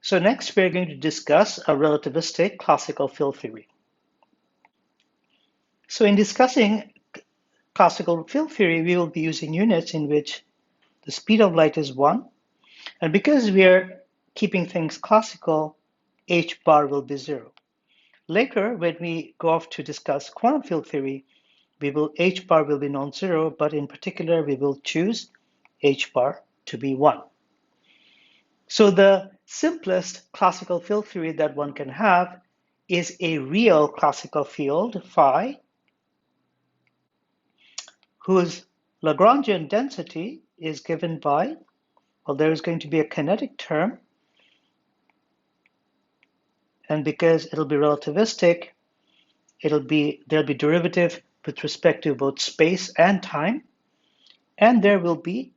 So next we're going to discuss a relativistic classical field theory. So in discussing classical field theory, we will be using units in which the speed of light is 1. And because we are keeping things classical, h bar will be 0. Later, when we go off to discuss quantum field theory, h bar will be non-zero, but in particular, we will choose h bar to be 1. So the simplest classical field theory that one can have is a real classical field, phi, whose Lagrangian density is given by, well, there is going to be a kinetic term, and because it'll be relativistic, there'll be derivative with respect to both space and time, and there will be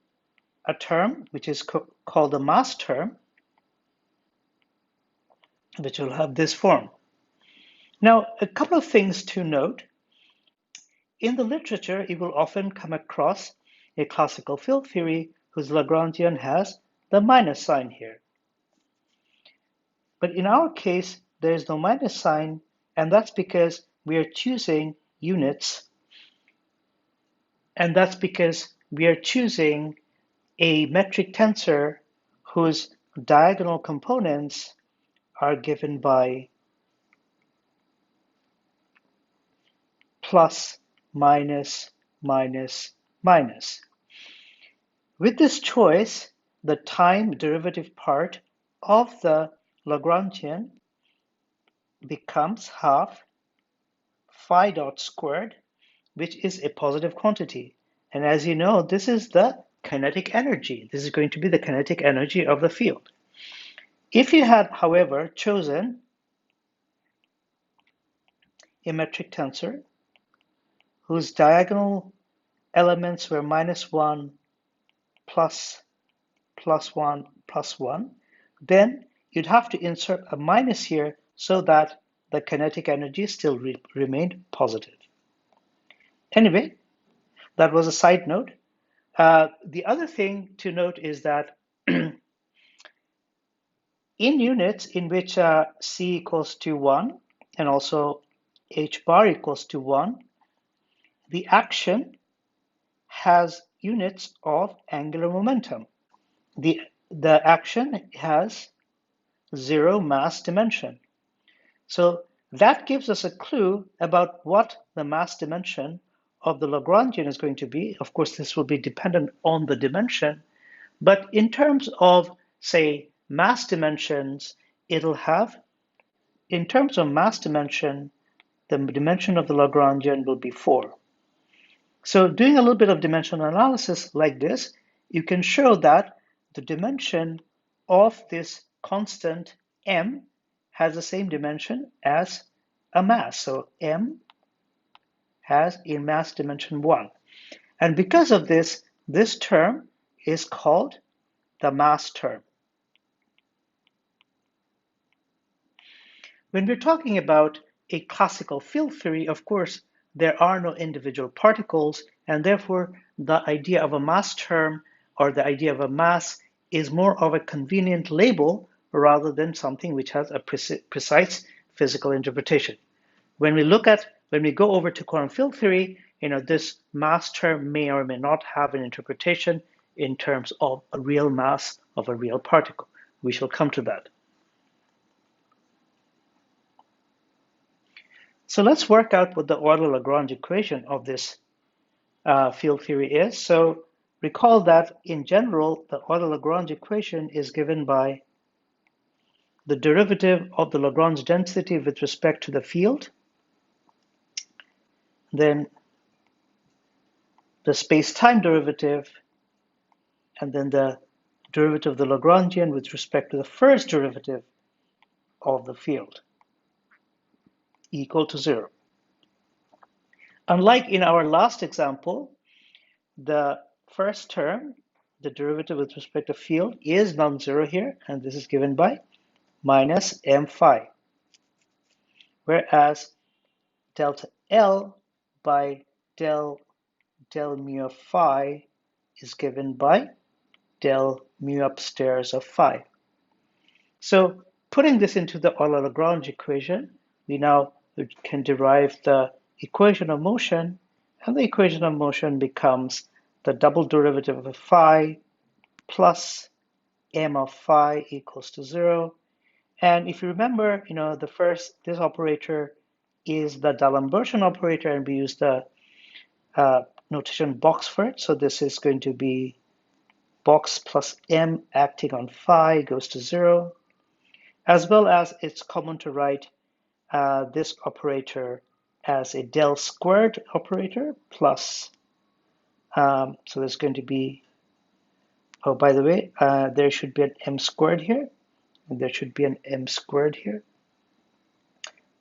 a term which is called the mass term, which will have this form. Now, a couple of things to note. In the literature, you will often come across a classical field theory whose Lagrangian has the minus sign here. But in our case, there is no minus sign, and that's because we are choosing units, and that's because we are choosing a metric tensor whose diagonal components are given by plus, minus, minus, minus. With this choice, the time derivative part of the Lagrangian becomes half phi dot squared, which is a positive quantity. And as you know, this is the kinetic energy. This is going to be the kinetic energy of the field. If you had, however, chosen a metric tensor whose diagonal elements were -1, plus, +1, +1, then you'd have to insert a minus here so that the kinetic energy still remained positive. Anyway, that was a side note. The other thing to note is that in units in which c equals to 1 and also h bar equals to 1, the action has units of angular momentum. The action has 0 mass dimension. So that gives us a clue about what the mass dimension of the Lagrangian is going to be. Of course, this will be dependent on the dimension, but in terms of, say, mass dimensions, it'll have, in terms of mass dimension, the dimension of the Lagrangian will be 4. So doing a little bit of dimensional analysis like this, you can show that the dimension of this constant m has the same dimension as a mass. So m has a mass dimension 1. And because of this, this term is called the mass term. When we're talking about a classical field theory, of course, there are no individual particles, and therefore the idea of a mass term or the idea of a mass is more of a convenient label rather than something which has a precise physical interpretation. When we go over to quantum field theory, this mass term may or may not have an interpretation in terms of a real mass of a real particle. We shall come to that. So let's work out what the Euler-Lagrange equation of this field theory is. So recall that in general, the Euler-Lagrange equation is given by the derivative of the Lagrange density with respect to the field, then the space-time derivative, and then the derivative of the Lagrangian with respect to the first derivative of the field, equal to 0. Unlike in our last example, the first term, the derivative with respect to field, is non-zero here, and this is given by minus m phi, whereas delta L by del mu of phi is given by del mu upstairs of phi. So putting this into the Euler-Lagrange equation, we now can derive the equation of motion, and the equation of motion becomes the double derivative of phi plus m of phi equals to 0. And if you remember, this operator is the D'Alembert operator, and we use the notation box for it. So this is going to be box plus m acting on phi goes to 0, as well as it's common to write this operator as a del squared operator plus, so there's going to be, oh, by the way, there should be an m squared here, and there should be an m squared here.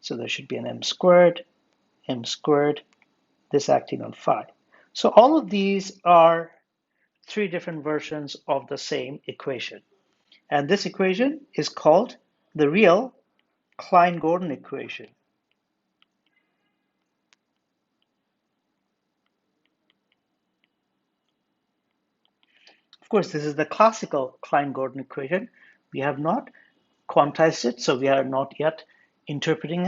So there should be an m squared, this acting on phi. So all of these are three different versions of the same equation. And this equation is called the real Klein-Gordon equation. Of course, this is the classical Klein-Gordon equation. We have not quantized it, so we are not yet interpreting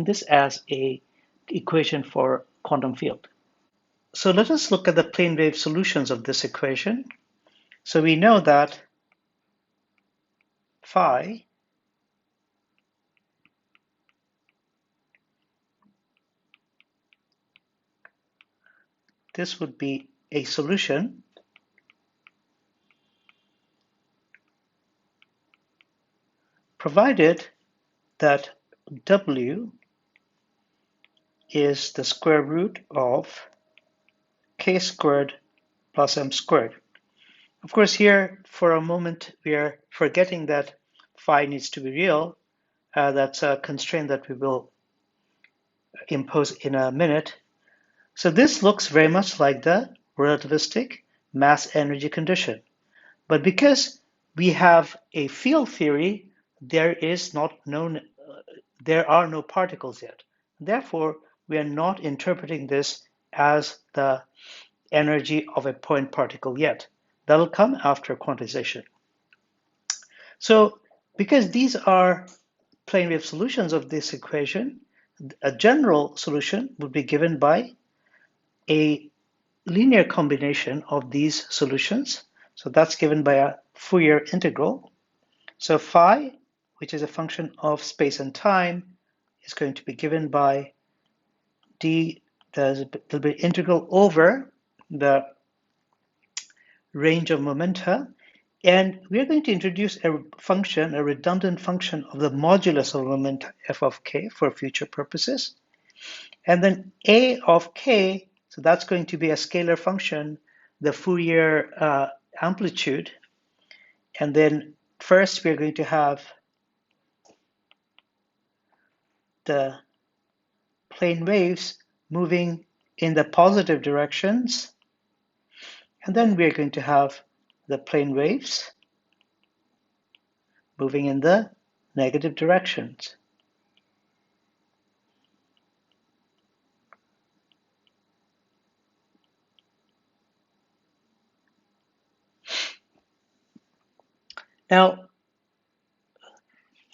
this as a equation for quantum field. So let us look at the plane wave solutions of this equation. So we know that phi this would be a solution provided that W is the square root of k squared plus m squared. Of course, here for a moment we are forgetting that phi needs to be real. That's a constraint that we will impose in a minute. So this looks very much like the relativistic mass energy condition. But because we have a field theory, there are no particles yet. Therefore, we are not interpreting this as the energy of a point particle yet. That'll come after quantization. So because these are plane wave solutions of this equation, a general solution would be given by a linear combination of these solutions. So that's given by a Fourier integral. So phi, which is a function of space and time, is going to be given by there'll be integral over the range of momenta. And we're going to introduce a function, a redundant function of the modulus of momenta f of k for future purposes. And then a of k, so that's going to be a scalar function, the Fourier amplitude. And then first we're going to have the plane waves moving in the positive directions. And then we're going to have the plane waves moving in the negative directions. Now,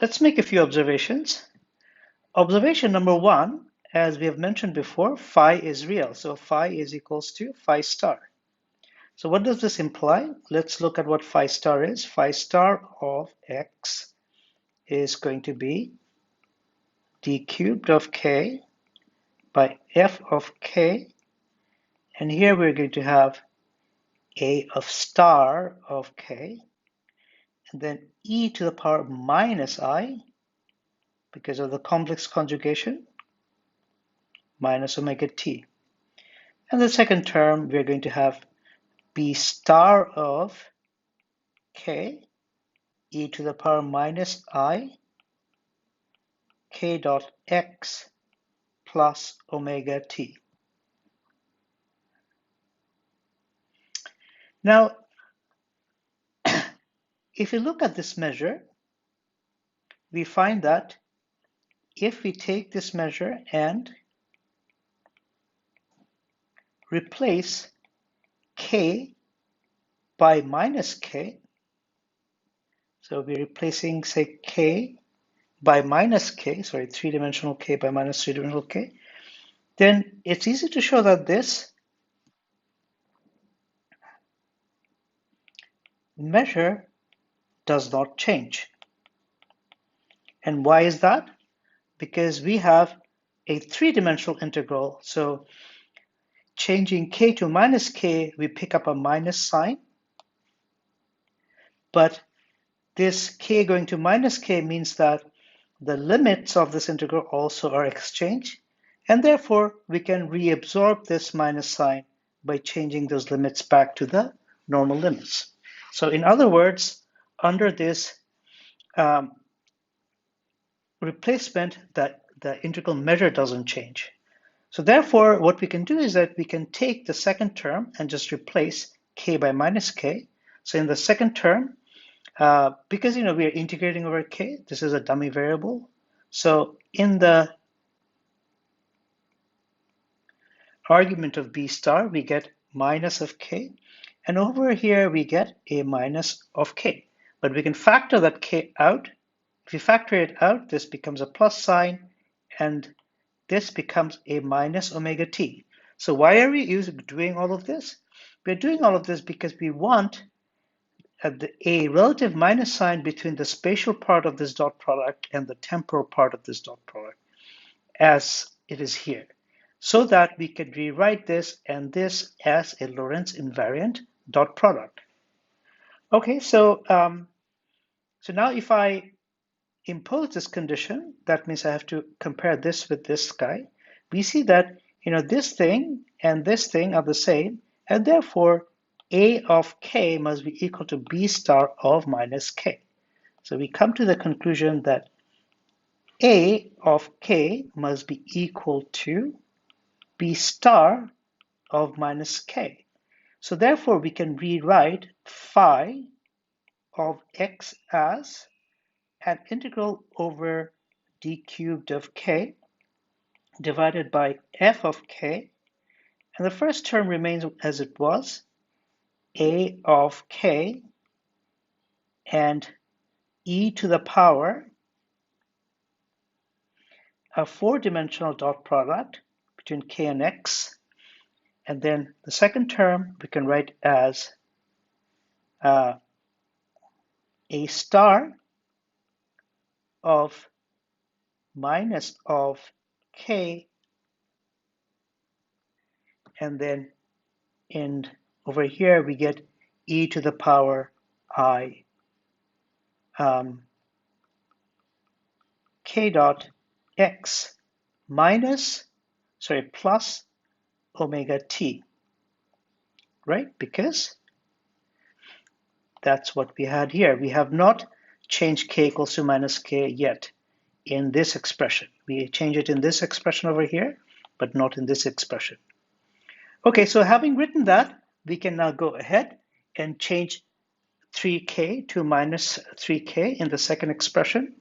let's make a few observations. Observation number one, as we have mentioned before, phi is real. So phi is equals to phi star. So what does this imply? Let's look at what phi star is. Phi star of x is going to be d cubed of k by f of k. And here we're going to have a of star of k, and then e to the power minus I, because of the complex conjugation, minus omega t. And the second term, we're going to have b star of k, e to the power minus I, k dot x plus omega t. Now, if you look at this measure, we find that if we take this measure and replace k by minus k, So we're replacing, say, k by minus k, sorry, three-dimensional k by minus three-dimensional k, then it's easy to show that this measure does not change. And why is that? Because we have a three-dimensional integral. So changing k to minus k, we pick up a minus sign. But this k going to minus k means that the limits of this integral also are exchanged. And therefore, we can reabsorb this minus sign by changing those limits back to the normal limits. So in other words, under this replacement, that the integral measure doesn't change. So therefore, what we can do is that we can take the second term and just replace k by minus k. So in the second term, because we are integrating over k, this is a dummy variable. So in the argument of b star, we get minus of k. And over here, we get a minus of k. But we can factor that k out. If you factor it out, this becomes a plus sign, and this becomes a minus omega t. So why are we doing all of this? We're doing all of this because we want a relative minus sign between the spatial part of this dot product and the temporal part of this dot product, as it is here, so that we can rewrite this and this as a Lorentz invariant dot product. Okay, so now if I impose this condition, that means I have to compare this with this guy. We see that this thing and this thing are the same, and therefore A of k must be equal to B star of minus k. So we come to the conclusion that A of k must be equal to B star of minus k. So therefore we can rewrite phi of x as an integral over d cubed of k divided by f of k, and the first term remains as it was, a of k and e to the power a four-dimensional dot product between k and x, and then the second term we can write as a star of minus of k, and then over here we get e to the power I k dot x plus omega t, right? Because that's what we had here. We have not changed k equals to minus k yet in this expression. We change it in this expression over here, but not in this expression. Okay, so having written that, we can now go ahead and change 3k to minus 3k in the second expression.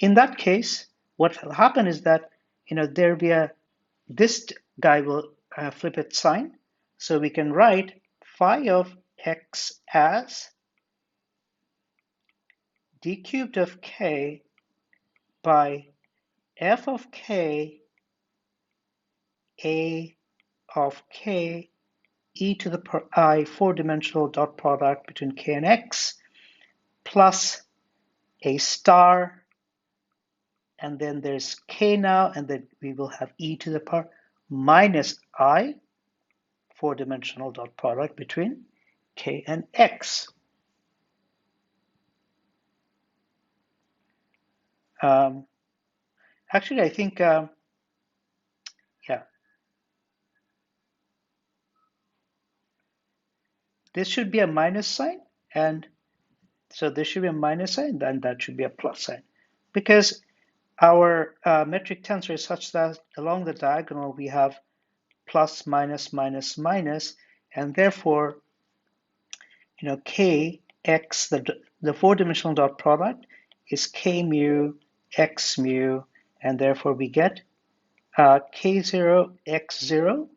In that case, what will happen is that there will be this guy will flip its sign. So we can write phi of x as d cubed of k by f of k a of k e to the power I four-dimensional dot product between k and x plus a star, and then there's k now, and then we will have e to the power minus I four-dimensional dot product between k and x. Actually, I think, yeah. This should be a minus sign, and so this should be a minus sign, and that should be a plus sign. Because our metric tensor is such that along the diagonal we have plus, minus, minus, minus, and therefore, k, x, the four-dimensional dot product is k mu, x mu, and therefore we get k0, x0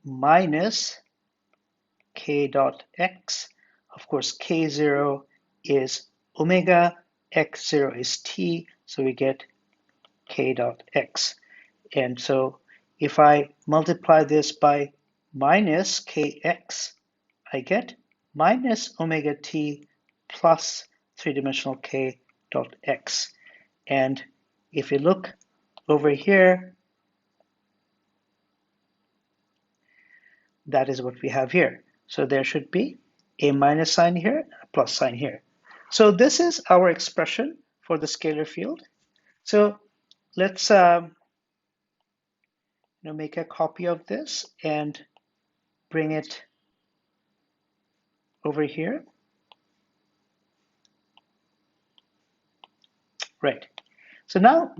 minus k dot x. Of course, k0 is omega, x0 is t, so we get k dot x. And so if I multiply this by minus kx, I get minus omega t plus three-dimensional k dot x. And if you look over here, that is what we have here. So there should be a minus sign here, a plus sign here. So this is our expression for the scalar field. So let's make a copy of this and bring it over here. Right. So now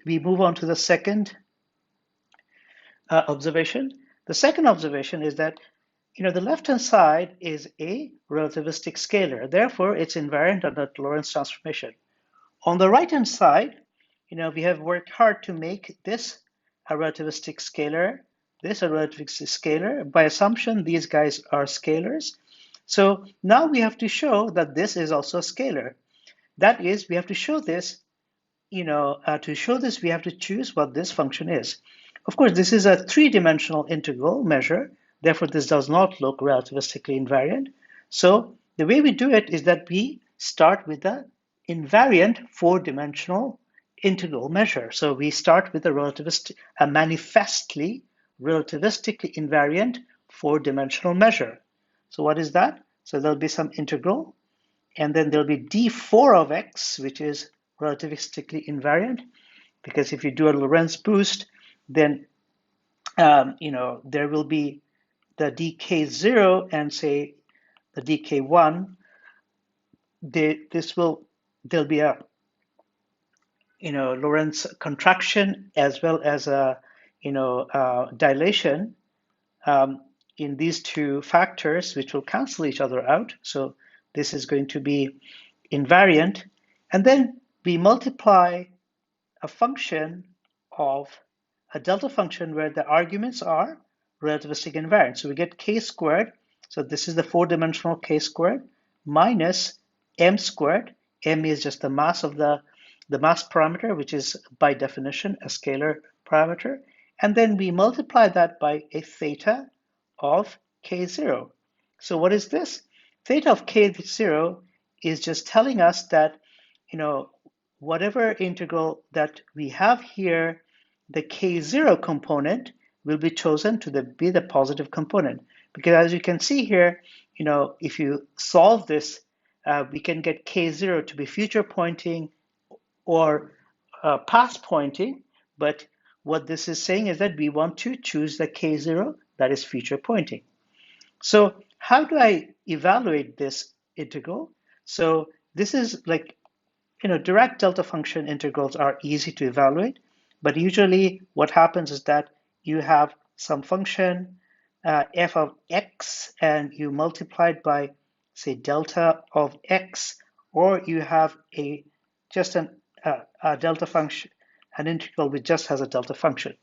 we move on to the second observation. The second observation is that the left-hand side is a relativistic scalar. Therefore, it's invariant under Lorentz transformation. On the right-hand side, we have worked hard to make this a relativistic scalar, this a relativistic scalar. By assumption, these guys are scalars. So now we have to show that this is also a scalar. That is, we have to show this, to show this, we have to choose what this function is. Of course, this is a three-dimensional integral measure. Therefore, this does not look relativistically invariant. So the way we do it is that we start with the invariant four-dimensional integral measure. So we start with a manifestly relativistically invariant four-dimensional measure. So what is that? So there'll be some integral, and then there'll be d4 of x, which is relativistically invariant, because if you do a Lorentz boost, then there will be the dk0 and say the dk1. There'll be a Lorentz contraction as well as a dilation in these two factors, which will cancel each other out. So this is going to be invariant, and then we multiply a function of a delta function where the arguments are relativistic invariant. So we get k squared. So this is the four-dimensional k squared minus m squared. M is just the mass of the mass parameter, which is by definition a scalar parameter. And then we multiply that by a theta of k0. So what is this? Theta of k0 is just telling us that, whatever integral that we have here, the k0 component will be chosen to be the positive component. Because as you can see here, if you solve this, we can get k0 to be future pointing or past pointing. But what this is saying is that we want to choose the k0 that is future pointing. So how do I evaluate this integral? So this is like, direct delta function integrals are easy to evaluate, but usually what happens is that you have some function f of x and you multiply it by, say, delta of x, or you have just a delta function, an integral which just has a delta function.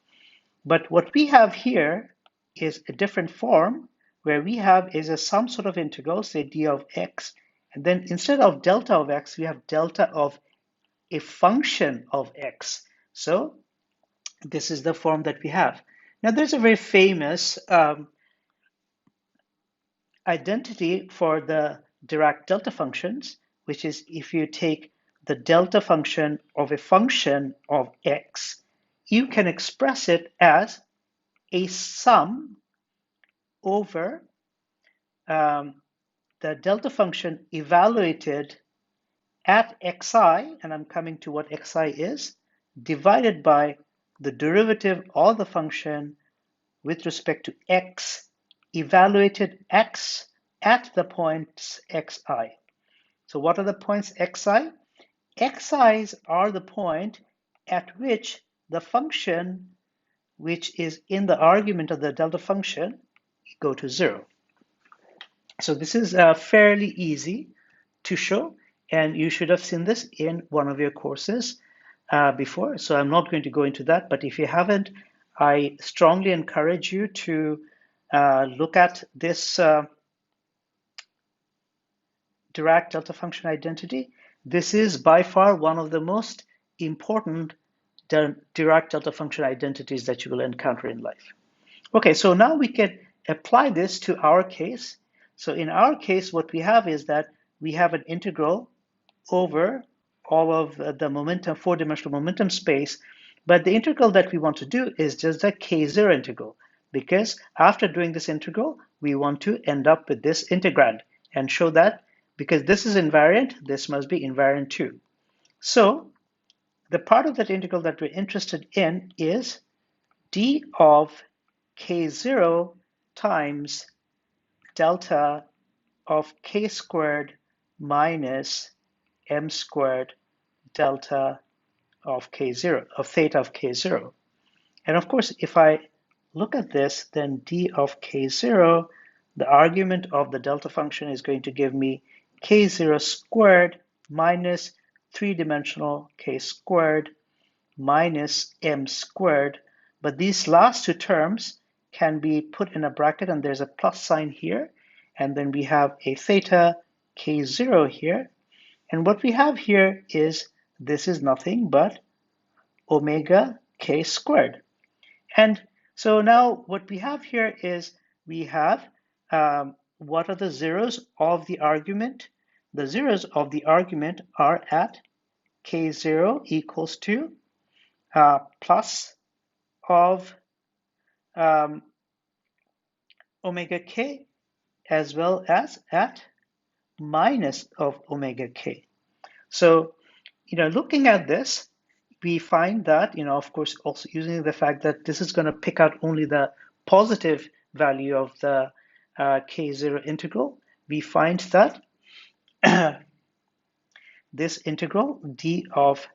But what we have here is a different form where we have is some sort of integral, say d of x, and then instead of delta of x, we have delta of a function of x. So this is the form that we have. Now there's a very famous identity for the Dirac delta functions, which is if you take the delta function of a function of x, you can express it as a sum over the delta function evaluated at xi, and I'm coming to what xi is, divided by the derivative of the function with respect to x evaluated x at the points xi. So what are the points xi? Xi's are the point at which the function which is in the argument of the delta function go to 0. So this is fairly easy to show, and you should have seen this in one of your courses before. So I'm not going to go into that, but if you haven't, I strongly encourage you to look at this Dirac delta function identity. This is by far one of the most important Dirac delta function identities that you will encounter in life. Okay, so now we can apply this to our case. So in our case, what we have is that we have an integral over all of the momentum, four-dimensional momentum space, but the integral that we want to do is just the k0 integral, because after doing this integral, we want to end up with this integrand and show that because this is invariant, this must be invariant too. So the part of that integral that we're interested in is d of k0 times delta of k squared minus m squared delta of k0, of theta of k0. And of course, if I look at this, then d of k0, the argument of the delta function is going to give me k0 squared minus three-dimensional k squared minus m squared. But these last two terms can be put in a bracket, and there's a plus sign here. And then we have a theta k0 here. And what we have here is this is nothing but omega k squared. And so now what we have here is we have what are the zeros of the argument? The zeros of the argument are at k0 equals to plus of omega k as well as at minus of omega k. So, looking at this, we find that, of course, also using the fact that this is going to pick out only the positive value of the k0 integral, we find that this integral d of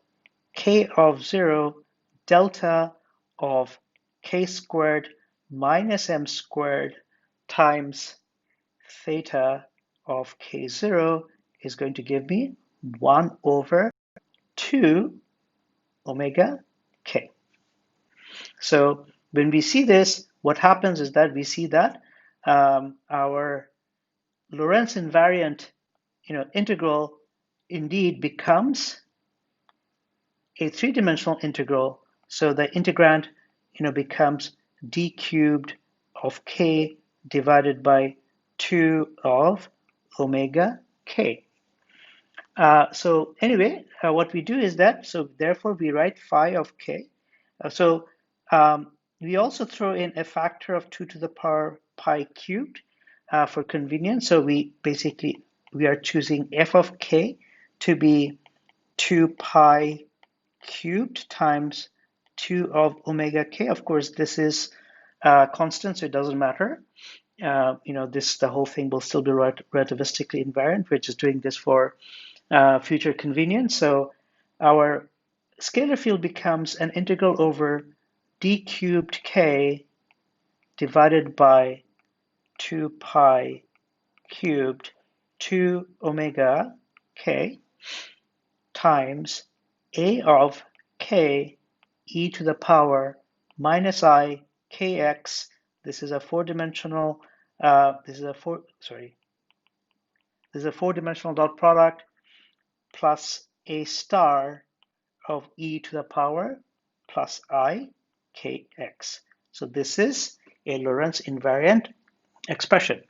k of 0 delta of k squared minus m squared times theta of k0 is going to give me 1 over 2 omega k. So when we see this, what happens is that we see that our Lorentz invariant integral indeed becomes a three-dimensional integral. So the integrand becomes d cubed of k divided by 2 of omega k. So anyway, what we do is that, so therefore we write phi of k. We also throw in a factor of 2 to the power pi cubed for convenience. So we are choosing f of k to be 2 pi cubed times 2 of omega k. Of course, this is constant, so it doesn't matter. The whole thing will still be relativistically invariant. We're just doing this for future convenience. So our scalar field becomes an integral over d cubed k divided by 2 pi cubed 2 omega k times a of k e to the power minus I kx. This is a four-dimensional. This is a four-dimensional dot product plus a star of e to the power plus I kx. So this is a Lorentz invariant expression.